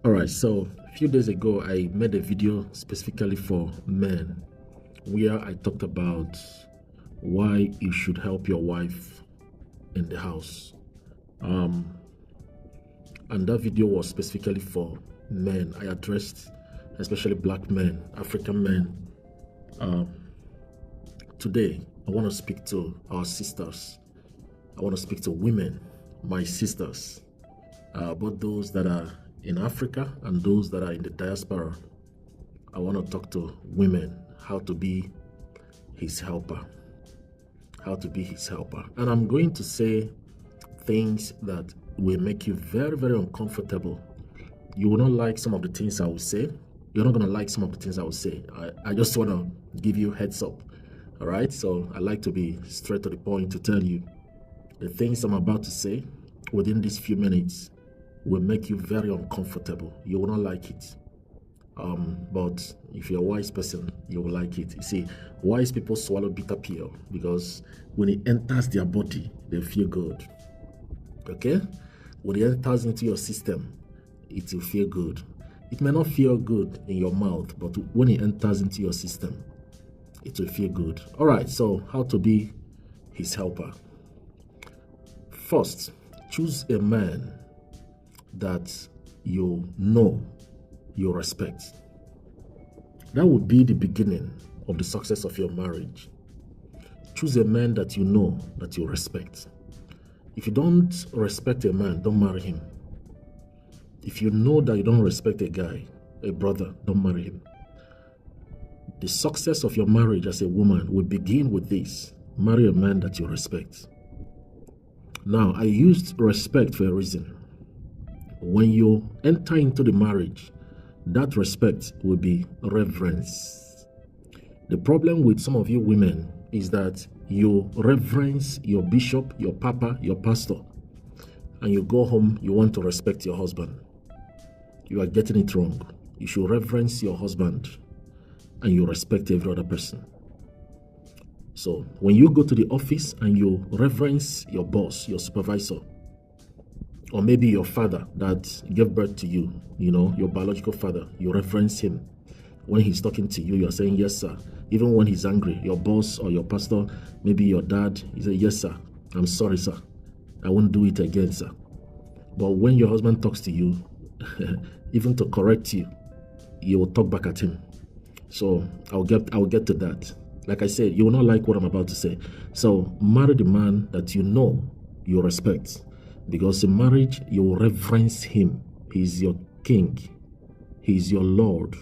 All right, so a few days ago, I made a video specifically for men where I talked about why you should help your wife in the house. And that video was specifically for men. I addressed especially black men, African men. Today, I want to speak to our sisters. I want to speak to women, my sisters, both those that are in Africa and those that are in the diaspora. I want to talk to women how to be his helper. How to be his helper. And I'm going to say things that will make you very, very uncomfortable. You will not like some of the things I will say. You're not going to like some of the things I will say. I just want to give you heads up. All right? So I like to be straight to the point to tell you the things I'm about to say within these few minutes will make you very uncomfortable. You will not like it. But if you're a wise person, you will like it. You see, wise people swallow bitter pill because when it enters their body, they feel good. Okay? When it enters into your system, it will feel good. It may not feel good in your mouth, but when it enters into your system, it will feel good. All right, so how to be his helper. First, choose a man that you know you respect. That would be the beginning of the success of your marriage. Choose a man that you know that you respect. If you don't respect a man, don't marry him. If you know that you don't respect a guy, a brother, don't marry him. The success of your marriage as a woman will begin with this. Marry a man that you respect. Now, I used respect for a reason. When you enter into the marriage, that respect will be reverence. The problem with some of you women is that you reverence your bishop, your papa, your pastor, and you go home, you want to respect your husband. You are getting it wrong. You should reverence your husband and you respect every other person. So when you go to the office and you reverence your boss, your supervisor, or maybe your father that gave birth to you, your biological father, you reference him. When he's talking to you, you're saying, yes, sir. Even when he's angry, your boss or your pastor, maybe your dad, he say, yes, sir. I'm sorry, sir. I won't do it again, sir. But when your husband talks to you, even to correct you, you will talk back at him. So I'll get to that. Like I said, you will not like what I'm about to say. So marry the man that you know you respect. Because in marriage, you will reverence him. He's your king. He's your Lord.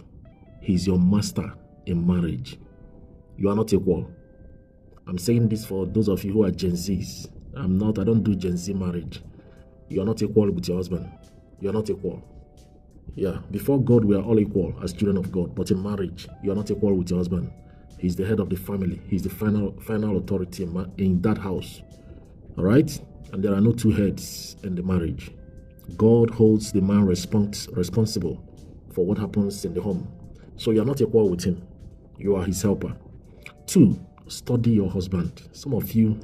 He's your master in marriage. You are not equal. I'm saying this for those of you who are Gen Zs. I don't do Gen Z marriage. You are not equal with your husband. You are not equal. Yeah, before God, we are all equal as children of God. But in marriage, you are not equal with your husband. He's the head of the family. He's the final authority in that house. All right? And there are no two heads in the marriage. God holds the man responsible for what happens in the home. So you are not equal with him. You are his helper. 2, study your husband. Some of you,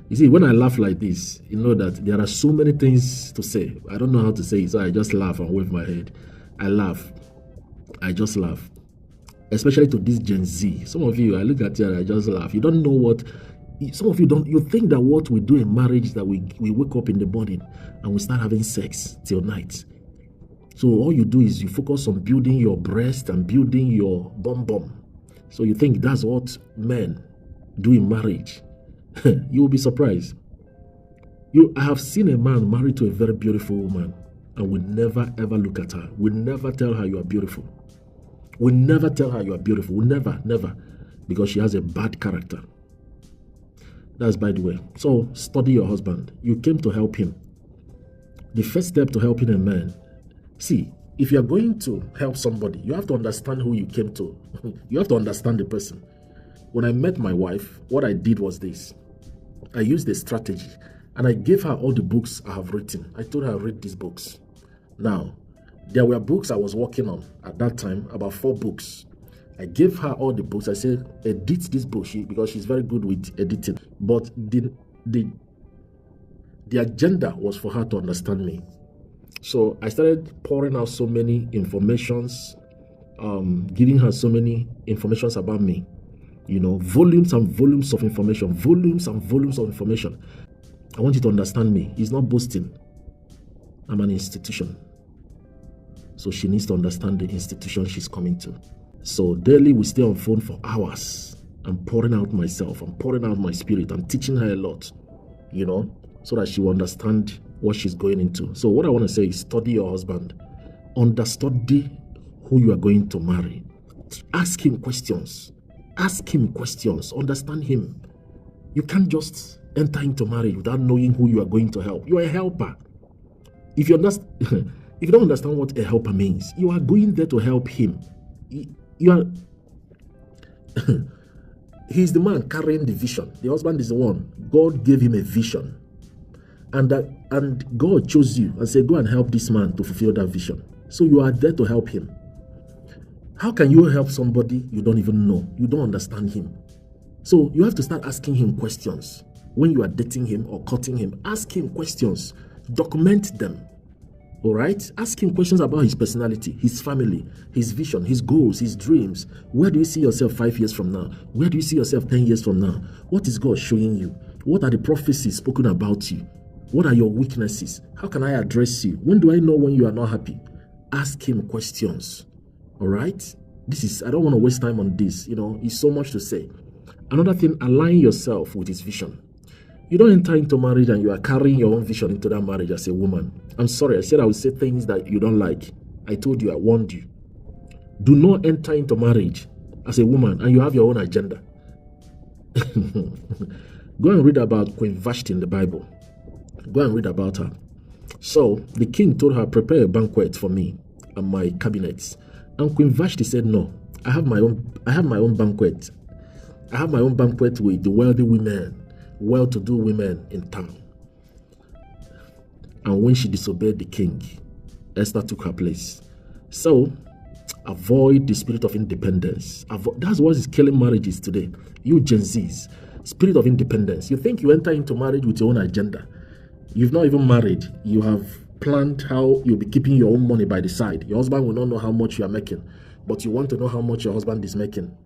you see, when I laugh like this, you know that there are so many things to say. I don't know how to say it, so I just laugh and wave my head. I laugh. I just laugh. Especially to this Gen Z. Some of you, I look at you and I just laugh. You don't know what, some of you don't, you think that what we do in marriage is that we wake up in the morning and we start having sex till night. So all you do is you focus on building your breast and building your bum. So you think that's what men do in marriage. You will be surprised. I have seen a man married to a very beautiful woman and we never ever look at her. We never tell her you are beautiful. We never tell her you are beautiful. We never. Because she has a bad character. That's by the way. So study your husband. You came to help him. The first step to helping a man, see, if you are going to help somebody, you have to understand who you came to. You have to understand the person. When I met my wife, what I did was this. I used a strategy and I gave her all the books I have written. I told her, read these books. Now, there were books I was working on at that time, about 4 books. I gave her all the books. I said, edit this book because she's very good with editing. But the The agenda was for her to understand me. So I started pouring out so many informations, giving her so many informations about me. You know, volumes and volumes of information, volumes and volumes of information. I want you to understand me. It's not boasting. I'm an institution. So she needs to understand the institution she's coming to. So daily we stay on phone for hours. I'm pouring out myself. I'm pouring out my spirit. I'm teaching her a lot, you know, so that she will understand what she's going into. So what I want to say is study your husband. Understudy who you are going to marry. Ask him questions. Ask him questions. Understand him. You can't just enter into marriage without knowing who you are going to help. You are a helper. If you understand, if you don't understand what a helper means, you are going there to help him. You are he's the man carrying the vision. The husband is the one. God gave him a vision. And God chose you and said, go and help this man to fulfill that vision. So you are there to help him. How can you help somebody you don't even know? You don't understand him. So you have to start asking him questions. When you are dating him or courting him, ask him questions. Document them. All right? Ask him questions about his personality, his family, his vision, his goals, his dreams. Where do you see yourself 5 years from now? Where do you see yourself 10 years from now? What is God showing you? What are the prophecies spoken about you? What are your weaknesses? How can I address you? When do I know when you are not happy? Ask him questions. All right? I don't want to waste time on this. You know, it's so much to say. Another thing, align yourself with his vision. You don't enter into marriage and you are carrying your own vision into that marriage as a woman. I'm sorry, I said I would say things that you don't like. I told you, I warned you. Do not enter into marriage as a woman and you have your own agenda. Go and read about Queen Vashti in the Bible. Go and read about her. So the king told her, prepare a banquet for me and my cabinets. And Queen Vashti said, no, I have my own banquet. I have my own banquet with the wealthy women, well-to-do women in town. And when she disobeyed the king, Esther took her place. So avoid the spirit of independence. That's what is killing marriages today. You Gen Zs, spirit of independence. You think you enter into marriage with your own agenda. You've not even married. You have planned how you'll be keeping your own money by the side. Your husband will not know how much you are making, but you want to know how much your husband is making.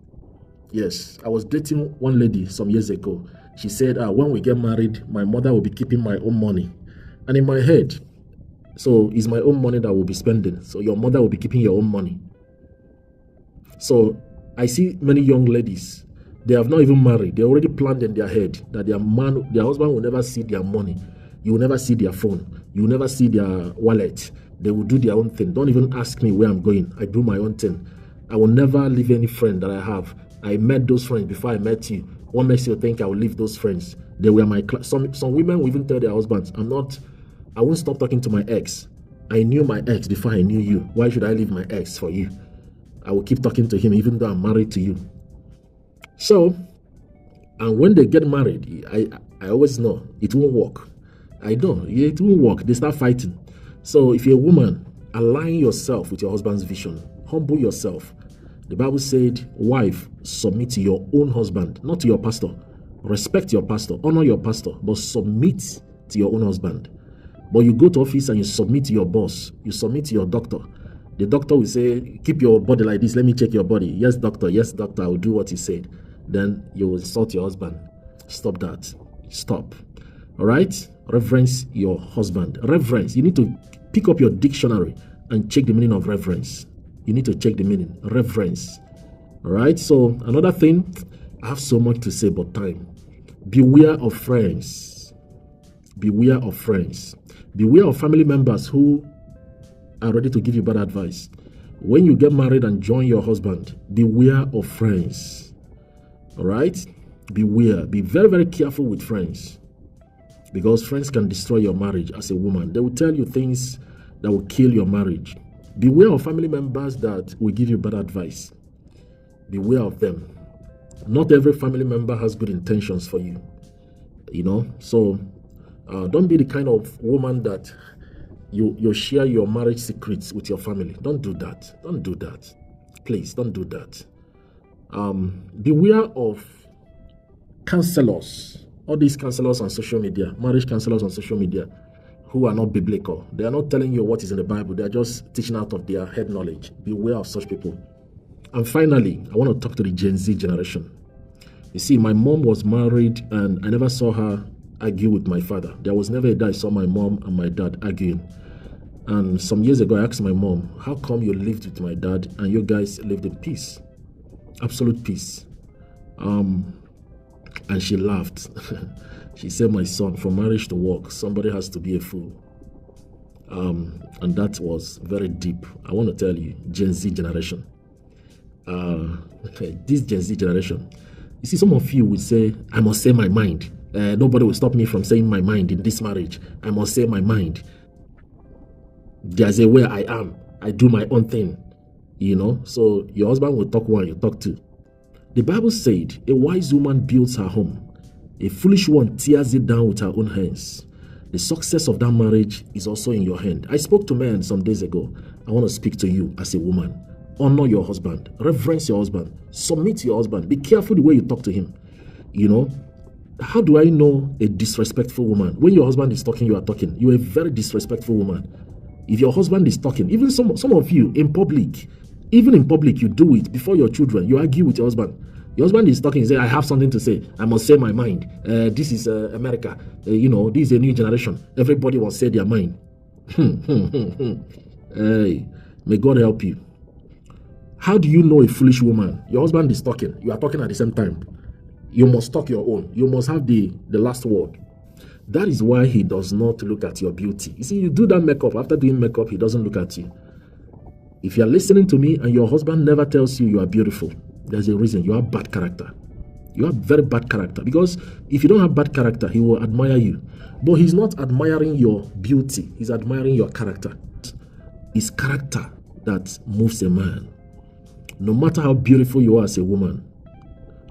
Yes, I was dating one lady some years ago. She said, when we get married, my mother will be keeping my own money. And in my head, so it's my own money that we'll be spending. So your mother will be keeping your own money. So I see many young ladies, they have not even married. They already planned in their head that their husband will never see their money. You will never see their phone. You will never see their wallet. They will do their own thing. Don't even ask me where I'm going. I do my own thing. I will never leave any friend that I have. I met those friends before I met you. What makes you think I will leave those friends? They were my class. Some women will even tell their husbands, I won't stop talking to my ex. I knew my ex before I knew you. Why should I leave my ex for you? I will keep talking to him even though I'm married to you. So, and when they get married, I always know it won't work. I know it won't work. They start fighting. So if you're a woman, align yourself with your husband's vision. Humble yourself. The Bible said, wife, submit to your own husband, not to your pastor. Respect your pastor, honor your pastor, but submit to your own husband. But you go to office and you submit to your boss, you submit to your doctor. The doctor will say, keep your body like this, let me check your body. Yes, doctor, I will do what he said. Then you will insult your husband. Stop that. Stop. All right? Reverence your husband. Reverence. You need to pick up your dictionary and check the meaning of reverence. You need to check the meaning. Reverence. All right? So another thing, I have so much to say about time. Beware of friends. Beware of friends. Beware of family members who are ready to give you bad advice. When you get married and join your husband, beware of friends. All right? Beware. Be very, very careful with friends. Because friends can destroy your marriage as a woman. They will tell you things that will kill your marriage. Beware of family members that will give you bad advice. Beware of them. Not every family member has good intentions for you. You know, so don't be the kind of woman that you share your marriage secrets with your family. Don't do that. Don't do that. Please, don't do that. Beware of counselors. All these counselors on social media, marriage counselors on social media, who are not biblical. They are not telling you what is in the Bible. They are just teaching out of their head knowledge. Beware of such people. And finally, I want to talk to the Gen Z generation. You see, my mom was married and I never saw her argue with my father. There was never a day I saw my mom and my dad arguing. And some years ago, I asked my mom, how come you lived with my dad and you guys lived in peace? Absolute peace. And she laughed. She said, my son, for marriage to work, somebody has to be a fool. And that was very deep. I want to tell you, Gen Z generation. This Gen Z generation. You see, some of you will say, I must say my mind. Nobody will stop me from saying my mind in this marriage. I must say my mind. There's a way I am. I do my own thing. You know, so your husband will talk one, you talk two. The Bible said, a wise woman builds her home. A foolish one tears it down with her own hands. The success of that marriage is also in your hand. I spoke to men some days ago. I want to speak to you as a woman. Honor your husband. Reverence your husband. Submit to your husband. Be careful the way you talk to him. You know, how do I know a disrespectful woman? When your husband is talking, you are talking. You are a very disrespectful woman. If your husband is talking, even some of you in public, even in public, you do it before your children. You argue with your husband. Your husband is talking, you say, I have something to say. I must say my mind. This is America. You know, this is a new generation. Everybody will say their mind. Hey, may God help you. How do you know a foolish woman? Your husband is talking. You are talking at the same time. You must talk your own. You must have the last word. That is why he does not look at your beauty. You see, you do that makeup. After doing makeup, he doesn't look at you. If you are listening to me and your husband never tells you you are beautiful, there's a reason. You have bad character. You have very bad character. Because if you don't have bad character, he will admire you. But he's not admiring your beauty. He's admiring your character. It's character that moves a man. No matter how beautiful you are as a woman,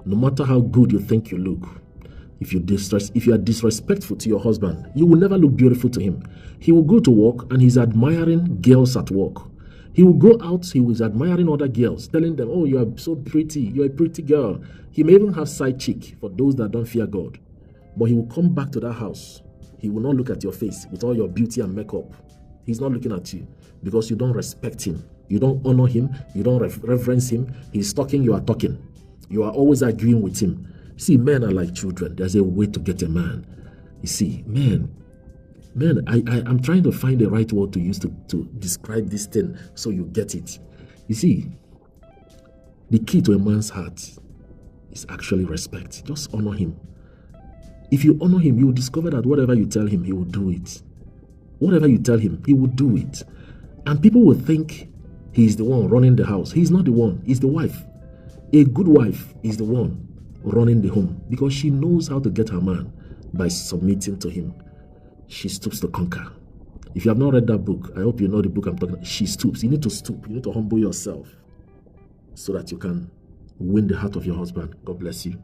no matter how good you think you look, if you are disrespectful to your husband, you will never look beautiful to him. He will go to work and he's admiring girls at work. He will go out, he was admiring other girls, telling them, oh, you are so pretty, you're a pretty girl. He may even have side chick for those that don't fear God. But he will come back to that house. He will not look at your face with all your beauty and makeup. He's not looking at you because you don't respect him. You don't honor him. You don't reverence him. He's talking, you are talking. You are always arguing with him. See, men are like children. There's a way to get a man. You see, men, I'm trying to find the right word to use to describe this thing so you get it. You see, the key to a man's heart is actually respect. Just honor him. If you honor him, you will discover that whatever you tell him, he will do it. Whatever you tell him, he will do it. And people will think he's the one running the house. He's not the one. He's the wife. A good wife is the one running the home because she knows how to get her man by submitting to him. She stoops to conquer. If you have not read that book, I hope you know the book I'm talking about. She stoops. You need to stoop. You need to humble yourself so that you can win the heart of your husband. God bless you.